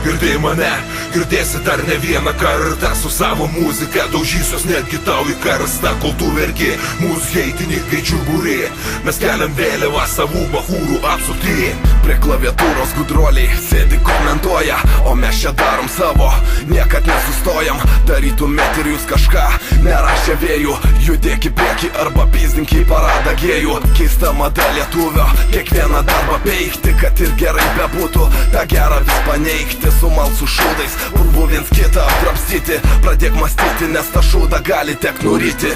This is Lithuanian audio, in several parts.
Girdėjai mane, girdėsi dar ne vieną kartą. Su savo muzika daužysiuos netgi tau į karstą. Kol tu verki, mūsų heitininkai čiuburi. Mes keliam vėliavą savų bachūrų apsupty. Prie klaviatūros gudroliai sėdi komentuoja, o mes čia darom savo, niekad nesustojam. Darytumėt ir jūs kažką, nerašė vėjų. Judėk į priekį arba pizdink į paradą gėjų. Keista mada lietuvio, kiekvieną darbą peikti. Kad ir gerai bebūtų, tą gerą vis paneigti. Sumalt su šūdais, purvų viens kitą apdrabstyti. Pradėk mąstyti, nes tą šūdą gali tek nuryti.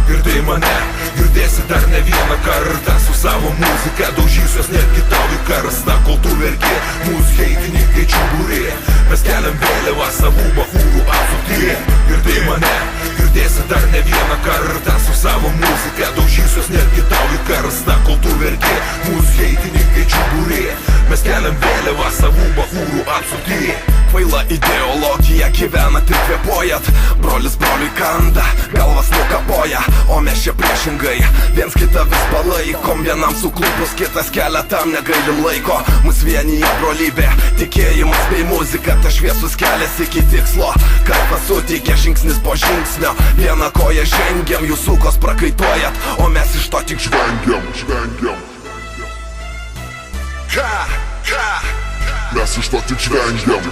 Girdėjai mane, girdėsi dar ne vieną kartą. Su savo muzika daužysiuos netgi tau į karstą. Kol tu verki, mūsų heitininkai čiuburi. Mes keliam vėliavą savų bachūrų apsupty. Girdėjai mane, girdėsi dar ne vieną kartą. Su savo muzika daužysiuos netgi tau į karstą. Kol tu verki, mūsų heitininkai čiuburi. Mes keliam vėliavą savų bachūrų apsupty. Kvaila ideologija, gyvenat ir kvėpuojat. Brolis broliui kanda, galvas nukapoja. O mes čia priešingai, viens kitą vis palaikom. Vienam suklupus, kitas kelia tam negailim laiko. Mus vienyje brolybė, tikėjimas bei muzika. Ta šviesus kelias iki tikslo, kaifas suteikia žingsnis po žingsnio. Vieną koją žengiam, jūs sukos prakaituojat, o mes iš to tik žvengiam. Mes iš to tik žvengiam.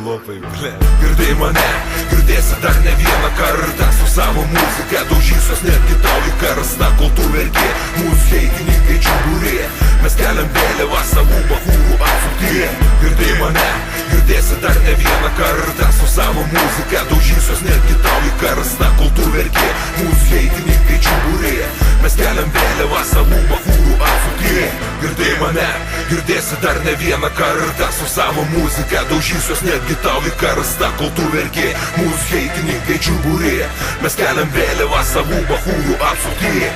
Lopai, ble. Girdėjai mane, girdėsi dar ne vieną kartą. Su savo muzika daužysiuos netgi tau į karstą. Kol tu verki, mūsų heitininkai čiuburi. Mes keliam vėliavą savų bachūrų apsupty. Girdėjai mane, girdėsi dar ne vieną kartą. Su savo muzika daužysiuos netgi tau į karstą. Kol tu verki, mūsų heitininkai čiuburi. Mes keliam vėliavą savų bachūrų apsupty. Girdėjai mane, girdėsi dar ne vieną kartą. Su savo muzika daužysiuos netgi tau į karstą. Kol tu verki, mūsų heitininkai čiuburi. Mes keliam vėliavą savų bachūrų apsupty.